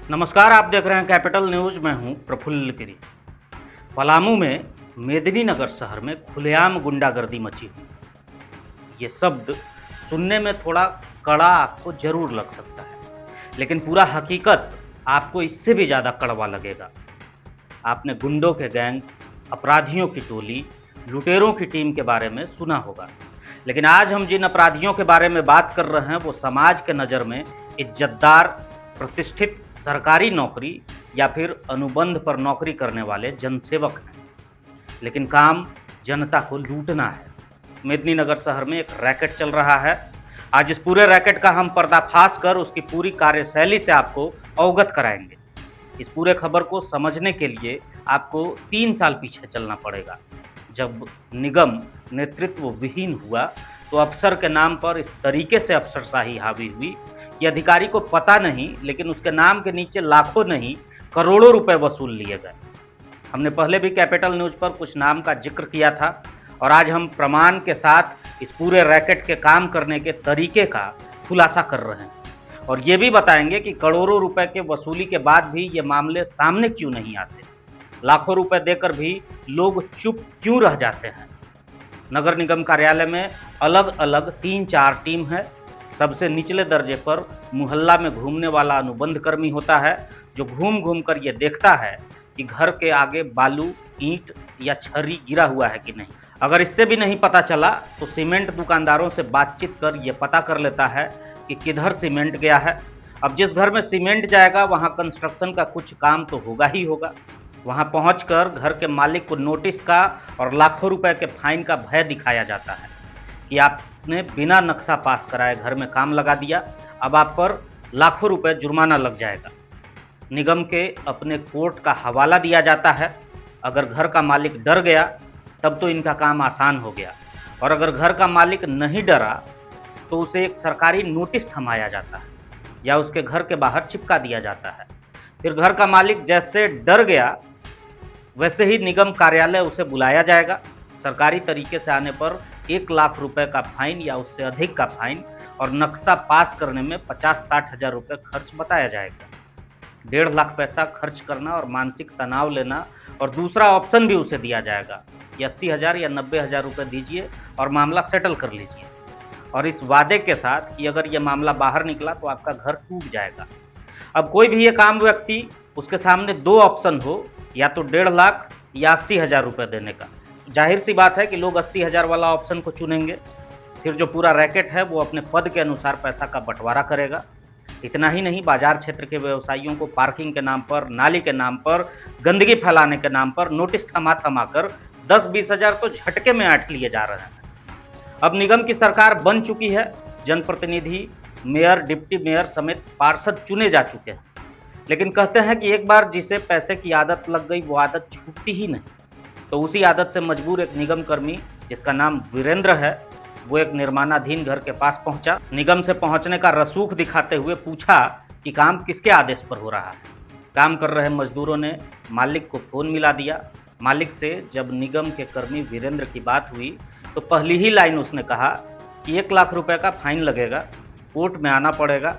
नमस्कार, आप देख रहे हैं कैपिटल न्यूज। मैं हूं प्रफुल्ल गिरी। पलामू में मेदिनीनगर शहर में खुलेआम गुंडागर्दी मची हुई है। ये शब्द सुनने में थोड़ा कड़ा आपको जरूर लग सकता है, लेकिन पूरा हकीकत आपको इससे भी ज़्यादा कड़वा लगेगा। आपने गुंडों के गैंग, अपराधियों की टोली, लुटेरों की टीम के बारे में सुना होगा, लेकिन आज हम जिन अपराधियों के बारे में बात कर रहे हैं वो समाज के नज़र में इज्जतदार, प्रतिष्ठित सरकारी नौकरी या फिर अनुबंध पर नौकरी करने वाले जनसेवक हैं, लेकिन काम जनता को लूटना है। मेदिनीनगर शहर में एक रैकेट चल रहा है। आज इस पूरे रैकेट का हम पर्दाफाश कर उसकी पूरी कार्यशैली से आपको अवगत कराएंगे। इस पूरे खबर को समझने के लिए आपको 3 साल पीछे चलना पड़ेगा, जब निगम नेतृत्व विहीन हुआ तो अफसर के नाम पर इस तरीके से अफसरशाही हावी हुई कि अधिकारी को पता नहीं, लेकिन उसके नाम के नीचे लाखों नहीं करोड़ों रुपए वसूल लिए गए। हमने पहले भी कैपिटल न्यूज पर कुछ नाम का जिक्र किया था और आज हम प्रमाण के साथ इस पूरे रैकेट के काम करने के तरीके का खुलासा कर रहे हैं और ये भी बताएंगे कि करोड़ों रुपए के वसूली के बाद भी ये मामले सामने क्यों नहीं आते, लाखों रुपए देकर भी लोग चुप क्यों रह जाते हैं। नगर निगम कार्यालय में अलग अलग 3-4 टीम है। सबसे निचले दर्जे पर मोहल्ला में घूमने वाला अनुबंध कर्मी होता है, जो घूम घूम कर ये देखता है कि घर के आगे बालू, ईंट या छर्री गिरा हुआ है कि नहीं। अगर इससे भी नहीं पता चला तो सीमेंट दुकानदारों से बातचीत कर ये पता कर लेता है कि किधर सीमेंट गया है। अब जिस घर में सीमेंट जाएगा वहाँ कंस्ट्रक्शन का कुछ काम तो होगा ही होगा। वहाँ पहुंचकर घर के मालिक को नोटिस का और लाखों रुपए के फाइन का भय दिखाया जाता है कि आपने बिना नक्शा पास कराए घर में काम लगा दिया, अब आप पर लाखों रुपए जुर्माना लग जाएगा। निगम के अपने कोर्ट का हवाला दिया जाता है। अगर घर का मालिक डर गया तब तो इनका काम आसान हो गया, और अगर घर का मालिक नहीं डरा तो उसे एक सरकारी नोटिस थमाया जाता है या उसके घर के बाहर चिपका दिया जाता है। फिर घर का मालिक जैसे डर गया वैसे ही निगम कार्यालय उसे बुलाया जाएगा। सरकारी तरीके से आने पर 1 लाख रुपए का फाइन या उससे अधिक का फाइन और नक्शा पास करने में 50-60 हज़ार रुपये खर्च बताया जाएगा। 1.5 लाख पैसा खर्च करना और मानसिक तनाव लेना, और दूसरा ऑप्शन भी उसे दिया जाएगा कि 80,000 या 90,000 रुपये दीजिए और मामला सेटल कर लीजिए, और इस वादे के साथ कि अगर ये मामला बाहर निकला तो आपका घर टूट जाएगा। अब कोई भी एक आम व्यक्ति, उसके सामने 2 ऑप्शन हो, या तो 1.5 लाख या 80,000 रुपये देने का। जाहिर सी बात है कि लोग 80,000 वाला ऑप्शन को चुनेंगे। फिर जो पूरा रैकेट है वो अपने पद के अनुसार पैसा का बंटवारा करेगा। इतना ही नहीं, बाजार क्षेत्र के व्यवसायियों को पार्किंग के नाम पर, नाली के नाम पर, गंदगी फैलाने के नाम पर नोटिस थमा थमा कर 10-20 हज़ार तो झटके में ऐंठ लिए जा रहे हैं। अब निगम की सरकार बन चुकी है। जनप्रतिनिधि, मेयर, डिप्टी मेयर समेत पार्षद चुने जा चुके हैं, लेकिन कहते हैं कि एक बार जिसे पैसे की आदत लग गई वो आदत छूटती ही नहीं। तो उसी आदत से मजबूर एक निगम कर्मी, जिसका नाम वीरेंद्र है, वो एक निर्माणाधीन घर के पास पहुंचा। निगम से पहुंचने का रसूख दिखाते हुए पूछा कि काम किसके आदेश पर हो रहा है। काम कर रहे मजदूरों ने मालिक को फ़ोन मिला दिया। मालिक से जब निगम के कर्मी वीरेंद्र की बात हुई तो पहली ही लाइन उसने कहा कि 1 लाख रुपए का फाइन लगेगा, कोर्ट में आना पड़ेगा।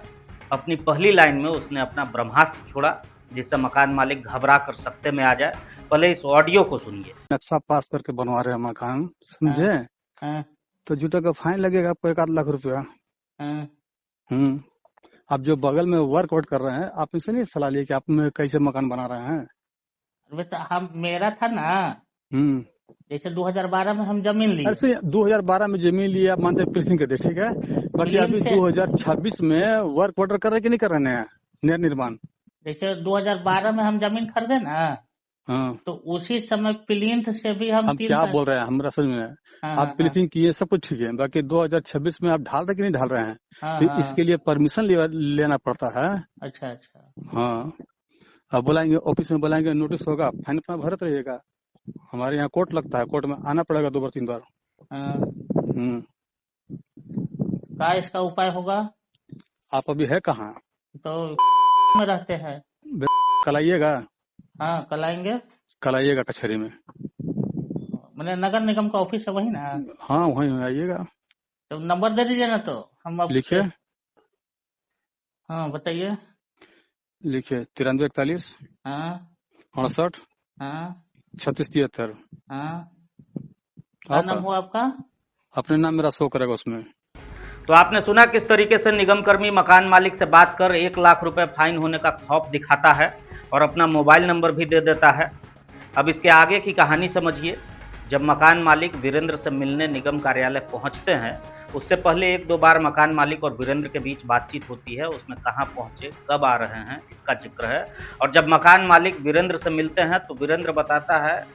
अपनी पहली लाइन में उसने अपना ब्रह्मास्त्र छोड़ा, जिससे मकान मालिक घबरा कर सख्ते में आ जाए। पहले इस ऑडियो को सुनिए। नक्शा पास करके बनवा रहे हैं मकान, समझे? हाँ, तो जुटा का फाइन लगेगा आपको 1 आध लाख रुपया। हाँ। आप जो बगल में वर्कआउट कर रहे हैं, आप इनसे नहीं सलाह लिए कि आप में कैसे मकान बना रहे हैं? अरे तो हम मेरा था ना, हम्म जैसे 2012 में हम जमीन लिए। ऐसे 2012 में जमीन लिए, आप मानते प्लीसिंग के थे, ठीक है, बाकी अभी 2026 में वर्क ऑर्डर कर रहे कि नहीं कर रहे हैं निर्माण? जैसे 2012 में हम जमीन खरीदे ना, हाँ, तो उसी समय प्लिंथ से भी हम क्या बोल रहे हैं हमरा समझ में? आप प्लीसिंग किए, सब कुछ ठीक है, बाकी 2026 में आप ढाल रहे कि नहीं ढाल रहे हैं? तो इसके लिए परमिशन लेना पड़ता है। अच्छा अच्छा। हाँ, अब बुलाएंगे, ऑफिस में बुलाएंगे, नोटिस होगा, फाइन अपना भरत रहिएगा। हमारे यहाँ कोर्ट लगता है, कोर्ट में आना पड़ेगा 2 बार 3 बार। क्या इसका उपाय होगा? आप अभी है कहाँ? तो में रहते हैं। कल आइएगा। हाँ, कल आएंगे। कल आइएगा कचहरी में। मैंने नगर निगम का ऑफिस है वही ना? हाँ, वहीं आइएगा। तो नंबर दे दीजिए ना, तो हम अब लिखिए। हाँ, बताइए। लिखिए 9341 हाँ 68 हाँ 3673। हाँ। क्या नाम आपका हुआ आपका? अपने नाम मेरा शो करेगा उसमें। तो आपने सुना किस तरीके से निगम कर्मी मकान मालिक से बात कर 1 लाख रुपए फाइन होने का खौफ दिखाता है और अपना मोबाइल नंबर भी दे देता है। अब इसके आगे की कहानी समझिए। जब मकान मालिक वीरेंद्र से मिलने निगम कार्यालय पहुंचते हैं, उससे पहले 1-2 बार मकान मालिक और वीरेंद्र के बीच बातचीत होती है। उसमें कहाँ पहुंचे, कब आ रहे हैं, इसका जिक्र है। और जब मकान मालिक वीरेंद्र से मिलते हैं तो वीरेंद्र बताता है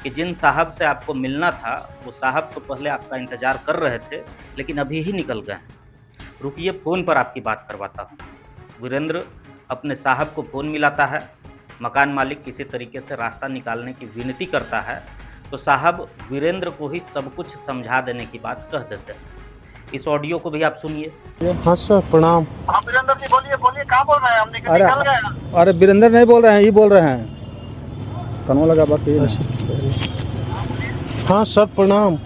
कि जिन साहब से आपको मिलना था वो साहब तो पहले आपका इंतजार कर रहे थे, लेकिन अभी ही निकल गए हैं। रुकिए, फ़ोन पर आपकी बात करवाता हूँ। वीरेंद्र अपने साहब को फ़ोन मिलाता है। मकान मालिक किसी तरीके से रास्ता निकालने की विनती करता है तो साहब वीरेंद्र को ही सब कुछ समझा देने की बात कह देते हैं। इस ऑडियो को भी आप सुनिए। हाँ सर प्रणाम। हाँ वीरेंद्र जी बोलिए बोलिए, कहाँ बोल रहे हैं? हम निकल गए। अरे वीरेंद्र नहीं बोल रहे हैं, ये बोल रहे हैं। कनवा लगा बाकी। हाँ सर प्रणाम।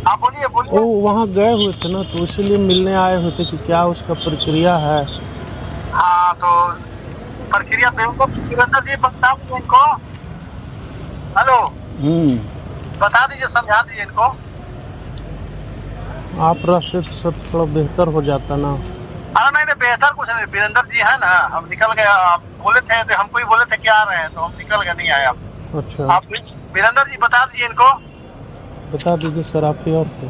हाँ बोलिए वो बोलिए। वहाँ गए हुए थे ना, तो इसीलिए मिलने आए हुए थे कि क्या उसका प्रक्रिया है। हाँ तो प्रक्रिया वीरेंद्र जी बता दीजिए इनको। हेलो, बता दीजिए, समझा दीजिए इनको। आप रहते तो सब थोड़ा बेहतर हो जाता ना। अरे नहीं नहीं, बेहतर कुछ नहीं। वीरेंद्र जी है ना, हम निकल गए। आप बोले थे तो हमको ही बोले थे कि आ रहे हैं, तो हम निकल गए, नहीं आए आप। अच्छा आप वीरेंद्र जी बता दीजिए इनको। बता दीजिए सर, आप ही और थे।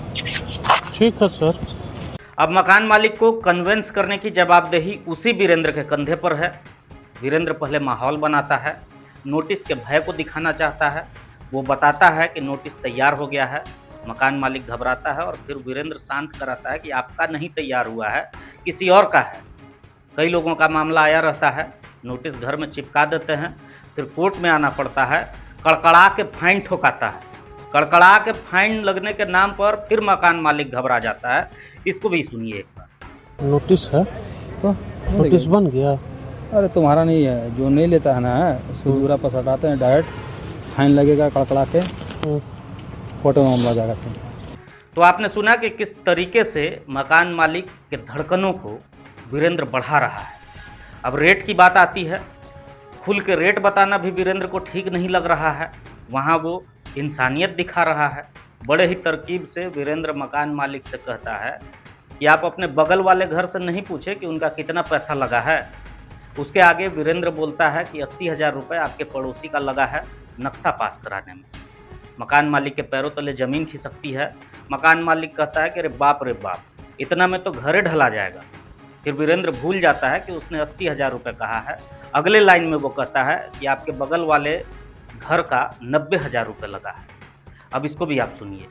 ठीक है सर। अब मकान मालिक को कन्वेंस करने की जवाबदेही उसी वीरेंद्र के कंधे पर है। वीरेंद्र पहले माहौल बनाता है, नोटिस के भय को दिखाना चाहता है। वो बताता है कि नोटिस तैयार हो गया है। मकान मालिक घबराता है और फिर वीरेंद्र शांत कराता है कि आपका नहीं तैयार हुआ है, किसी और का है। कई लोगों का मामला आया रहता है, नोटिस घर में चिपका देते हैं, फिर कोर्ट में आना पड़ता है। कड़कड़ा के फाइन ठोकाता है। कड़कड़ा के फाइन लगने के नाम पर फिर मकान मालिक घबरा जाता है। इसको भी सुनिए एक बार। नोटिस है तो नोटिस बन गया। अरे तुम्हारा नहीं है, जो नहीं लेता है ना उसको दूरा पर सटाते हैं, डायरेक्ट फाइन लगेगा कड़कड़ा के, कोर्ट में मामला जाएगा। तो आपने सुना कि किस तरीके से मकान मालिक के धड़कनों को वीरेंद्र बढ़ा रहा है। अब रेट की बात आती है। खुल के रेट बताना भी वीरेंद्र को ठीक नहीं लग रहा है। वहाँ वो इंसानियत दिखा रहा है। बड़े ही तरकीब से वीरेंद्र मकान मालिक से कहता है कि आप अपने बगल वाले घर से नहीं पूछे कि उनका कितना पैसा लगा है। उसके आगे वीरेंद्र बोलता है कि 80,000 रुपये आपके पड़ोसी का लगा है नक्शा पास कराने में। मकान मालिक के पैरों तले ज़मीन खिसकती है। मकान मालिक कहता है कि अरे बाप, इतना में तो घरे ढला जाएगा। फिर वीरेंद्र भूल जाता है कि उसने 80,000 रुपये कहा है। अगले लाइन में वो कहता है कि आपके बगल वाले घर का 90,000 रुपये लगा है। अब इसको भी आप सुनिए।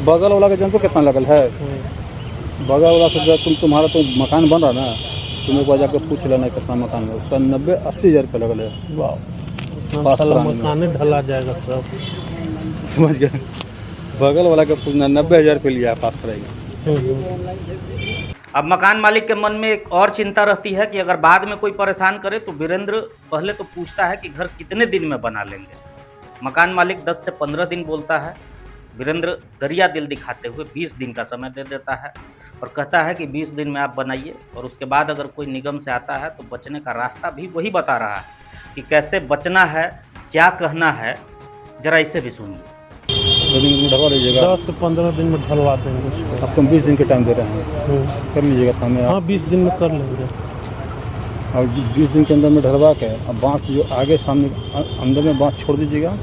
बगल वाला का जानते हो कितना लगल है? बगल वाला से जब तुम्हारा तो मकान बन रहा ना, तुम एक बार जाकर पूछ लेना कितना मकान है। उसका 90-80,000 रुपये लगल है। पास मकान ढला जाएगा सब, समझ गए? बगल वाला का पूछना 90,000 रुपये लिया पास करेगा। अब मकान मालिक के मन में एक और चिंता रहती है कि अगर बाद में कोई परेशान करे तो वीरेंद्र पहले तो पूछता है कि घर कितने दिन में बना लेंगे। मकान मालिक 10 से 15 दिन बोलता है। वीरेंद्र दरिया दिल दिखाते हुए 20 दिन का समय दे देता है और कहता है कि 20 दिन में आप बनाइए, और उसके बाद अगर कोई निगम से आता है तो बचने का रास्ता भी वही बता रहा है कि कैसे बचना है, क्या कहना है। जरा इसे भी सुनिए। 2 दिन में ढलवा लीजिएगा। 10 से 15 दिन में ढलवा देंगे उसको। आपको 20 दिन के टाइम दे रहे हैं, कर लीजिएगा काम। हाँ 20 दिन में कर लेंगे। और 20 दिन के अंदर में ढलवा के अब बाँस जो आगे सामने अंदर में बाँस छोड़ दीजिएगा।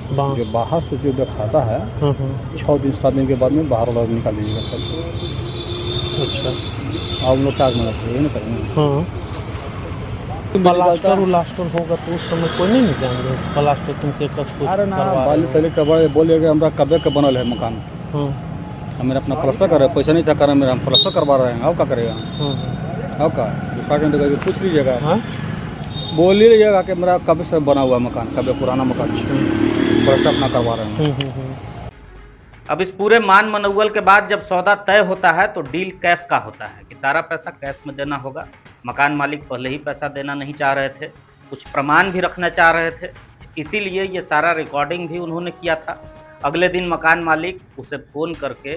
जो बाहर से जो दिखाता है 6 दिन 7 दिन के बाद में बाहर वाला निकाल दीजिएगा सब। अच्छा, आप लोग क्या ये नहीं करेंगे? हाँ प्लास्टर होगा तो उस समय कोई नहीं जाएंगे। प्लास्टर तुमके कस। अरे ना बाली तले का बोलिएगा हमरा कबे का बनल है मकान। हम मेरा अपना प्लास्टर कर रहे, पैसा नहीं था कर मेरा, हम प्लास्टर करवा रहे हैं। अब क्या करेगा? अब का दूसरा के पूछ लीजिएगा, बोल लीजिएगा कि मेरा कब से बना हुआ मकान, कब पुराना मकान प्लास्टर अपना करवा रहे हैं। अब इस पूरे मान मनौवल के बाद जब सौदा तय होता है तो डील कैश का होता है कि सारा पैसा कैश में देना होगा। मकान मालिक पहले ही पैसा देना नहीं चाह रहे थे, कुछ प्रमाण भी रखना चाह रहे थे, इसीलिए ये सारा रिकॉर्डिंग भी उन्होंने किया था। अगले दिन मकान मालिक उसे फ़ोन करके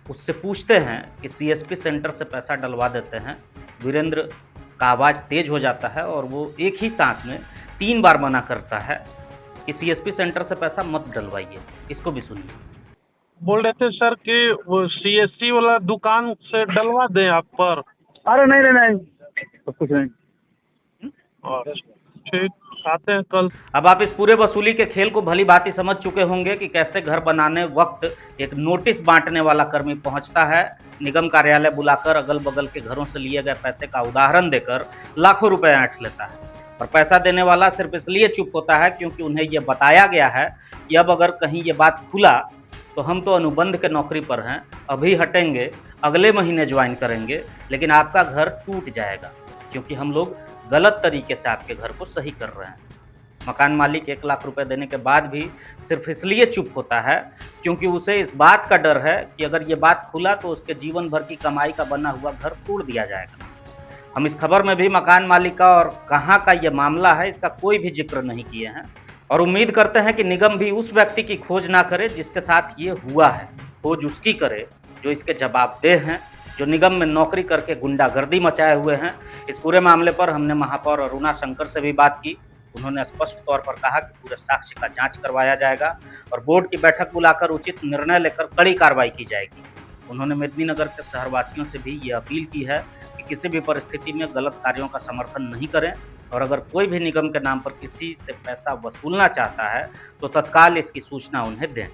उससे पूछते हैं कि CSP सेंटर से पैसा डलवा देते हैं। वीरेंद्र का आवाज़ तेज हो जाता है और वो एक ही सांस में 3 बार मना करता है कि सीएसपी सेंटर से पैसा मत डलवाइए। इसको भी सुनिए। बोल रहे थे सर कि वो सीएससी वाला दुकान से डलवा दें आप पर। अरे नहीं नहीं नहीं, सब कुछ नहीं। और ठीक, आते हैं कल। अब आप इस पूरे वसूली के खेल को भली भांति समझ चुके होंगे कि कैसे घर बनाने वक्त एक नोटिस बांटने वाला कर्मी पहुंचता है, निगम कार्यालय बुलाकर अगल बगल के घरों से लिए गए पैसे का उदाहरण देकर लाखों रुपए ऐंठ लेता है। और पैसा देने वाला सिर्फ इसलिए चुप होता है क्योंकि उन्हें यह बताया गया है कि अब अगर कहीं ये बात खुला तो हम तो अनुबंध के नौकरी पर हैं, अभी हटेंगे, अगले महीने ज्वाइन करेंगे, लेकिन आपका घर टूट जाएगा क्योंकि हम लोग गलत तरीके से आपके घर को सही कर रहे हैं। मकान मालिक 1 लाख रुपए देने के बाद भी सिर्फ इसलिए चुप होता है क्योंकि उसे इस बात का डर है कि अगर ये बात खुला तो उसके जीवन भर की कमाई का बना हुआ घर तोड़ दिया जाएगा। हम इस खबर में भी मकान मालिक का और कहाँ का ये मामला है इसका कोई भी जिक्र नहीं किए हैं और उम्मीद करते हैं कि निगम भी उस व्यक्ति की खोज ना करे जिसके साथ ये हुआ है, खोज उसकी करे जो इसके जवाबदेह हैं, जो निगम में नौकरी करके गुंडागर्दी मचाए हुए हैं। इस पूरे मामले पर हमने महापौर अरुणा शंकर से भी बात की। उन्होंने स्पष्ट तौर पर कहा कि पूरे साक्ष्य का जांच करवाया जाएगा और बोर्ड की बैठक बुलाकर उचित निर्णय लेकर कड़ी कार्रवाई की जाएगी। उन्होंने मेदिनीनगर के शहरवासियों से भी ये अपील की है कि किसी भी परिस्थिति में गलत कार्यों का समर्थन नहीं करें और अगर कोई भी निगम के नाम पर किसी से पैसा वसूलना चाहता है तो तत्काल इसकी सूचना उन्हें दें।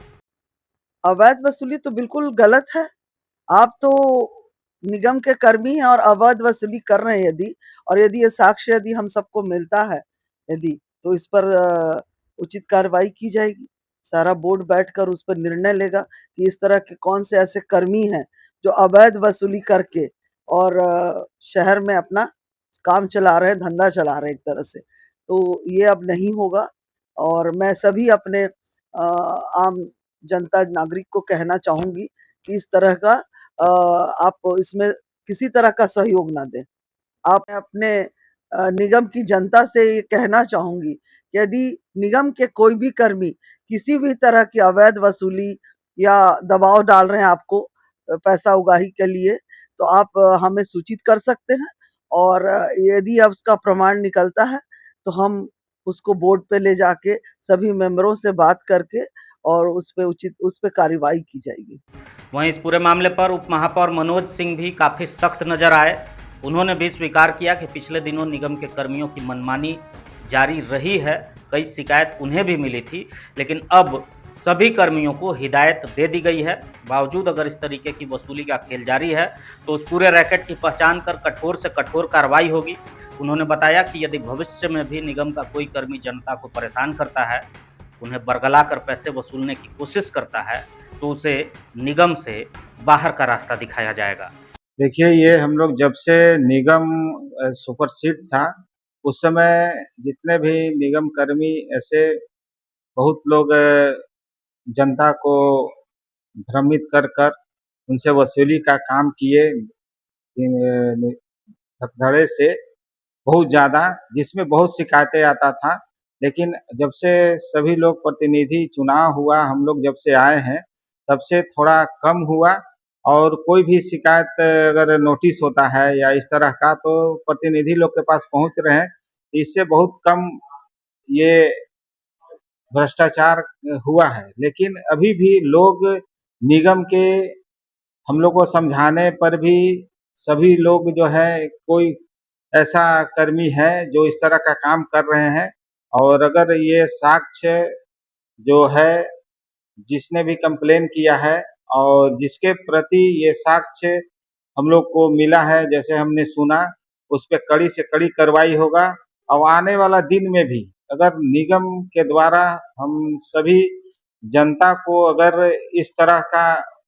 अवैध वसूली तो बिल्कुल गलत है। आप तो निगम के कर्मी हैं और अवैध वसूली कर रहे हैं यदि ये साक्ष्य यदि हम सबको मिलता है तो इस पर उचित कार्रवाई की जाएगी। सारा बोर्ड बैठकर उस पर निर्णय लेगा कि इस तरह के कौन से ऐसे कर्मी हैं जो अवैध वसूली करके और शहर में अपना काम चला रहे हैं, धंधा चला रहे हैं एक तरह से। तो ये अब नहीं होगा और मैं सभी अपने आम जनता नागरिक को कहना चाहूंगी कि इस तरह का आप इसमें किसी तरह का सहयोग ना दें। आप अपने निगम की जनता से ये कहना चाहूंगी कि यदि निगम के कोई भी कर्मी किसी भी तरह की अवैध वसूली या दबाव डाल रहे हैं आपको पैसा उगाही के लिए तो आप हमें सूचित कर सकते हैं और यदि अब उसका प्रमाण निकलता है तो हम उसको बोर्ड पे ले जाके सभी मेंबरों से बात करके और उस पे कार्यवाही की जाएगी। वहीं इस पूरे मामले पर उप महापौर मनोज सिंह भी काफ़ी सख्त नजर आए। उन्होंने भी स्वीकार किया कि पिछले दिनों निगम के कर्मियों की मनमानी जारी रही है, कई शिकायत उन्हें भी मिली थी, लेकिन अब सभी कर्मियों को हिदायत दे दी गई है। बावजूद अगर इस तरीके की वसूली का खेल जारी है तो उस पूरे रैकेट की पहचान कर कठोर से कठोर कार्रवाई होगी। उन्होंने बताया कि यदि भविष्य में भी निगम का कोई कर्मी जनता को परेशान करता है, उन्हें बरगला कर पैसे वसूलने की कोशिश करता है तो उसे निगम से बाहर का रास्ता दिखाया जाएगा। देखिए, ये हम लोग जब से निगम सुपरसीड था उस समय जितने भी निगम कर्मी ऐसे बहुत लोग जनता को भ्रमित कर कर उनसे वसूली का काम किए धड़े से बहुत ज़्यादा, जिसमें बहुत शिकायतें आता था। लेकिन जब से सभी लोग प्रतिनिधि चुनाव हुआ, हम लोग जब से आए हैं तब से थोड़ा कम हुआ और कोई भी शिकायत अगर नोटिस होता है या इस तरह का तो प्रतिनिधि लोग के पास पहुंच रहे हैं। इससे बहुत कम ये भ्रष्टाचार हुआ है। लेकिन अभी भी लोग निगम के हम लोग को समझाने पर भी सभी लोग जो है कोई ऐसा कर्मी है जो इस तरह का काम कर रहे हैं और अगर ये साक्ष्य जो है जिसने भी कंप्लेन किया है और जिसके प्रति ये साक्ष्य हम लोग को मिला है, जैसे हमने सुना, उस पे कड़ी से कड़ी कार्रवाई होगा। और आने वाला दिन में भी अगर निगम के द्वारा हम सभी जनता को अगर इस तरह का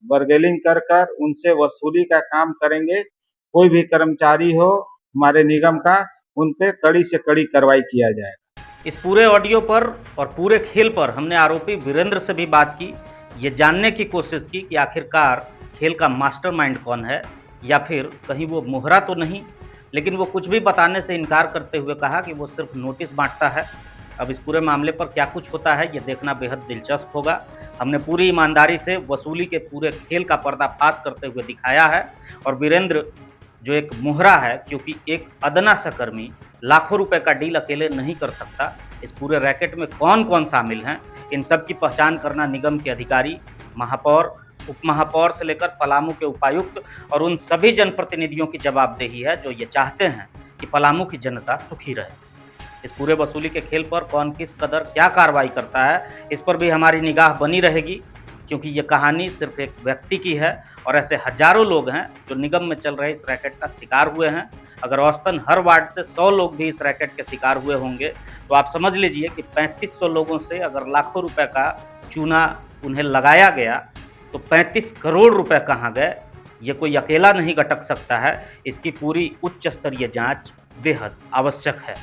बर्गेलिंग कर कर उनसे वसूली का काम करेंगे, कोई भी कर्मचारी हो हमारे निगम का, उन पे कड़ी से कड़ी कार्रवाई किया जाएगा। इस पूरे ऑडियो पर और पूरे खेल पर हमने आरोपी वीरेंद्र से भी बात की, ये जानने की कोशिश की कि आखिरकार खेल का मास्टरमाइंड कौन है या फिर कहीं वो मोहरा तो नहीं। लेकिन वो कुछ भी बताने से इनकार करते हुए कहा कि वो सिर्फ नोटिस बांटता है। अब इस पूरे मामले पर क्या कुछ होता है ये देखना बेहद दिलचस्प होगा। हमने पूरी ईमानदारी से वसूली के पूरे खेल का पर्दाफाश करते हुए दिखाया है और वीरेंद्र जो एक मुहरा है, क्योंकि एक अदना सा कर्मी लाखों रुपए का डील अकेले नहीं कर सकता। इस पूरे रैकेट में कौन कौन शामिल हैं, इन सब की पहचान करना निगम के अधिकारी, महापौर, उप महापौर से लेकर पलामू के उपायुक्त और उन सभी जनप्रतिनिधियों की जवाबदेही है जो ये चाहते हैं कि पलामू की जनता सुखी रहे। इस पूरे वसूली के खेल पर कौन किस कदर क्या कार्रवाई करता है, इस पर भी हमारी निगाह बनी रहेगी, क्योंकि ये कहानी सिर्फ एक व्यक्ति की है और ऐसे हजारों लोग हैं जो निगम में चल रहे इस रैकेट का शिकार हुए हैं। अगर औसतन हर वार्ड से 100 लोग भी इस रैकेट के शिकार हुए होंगे तो आप समझ लीजिए कि 3500 लोगों से अगर लाखों रुपए का चूना उन्हें लगाया गया तो 35 करोड़ रुपए कहाँ गए, ये कोई अकेला नहीं गटक सकता है। इसकी पूरी उच्च स्तरीय जांच बेहद आवश्यक है।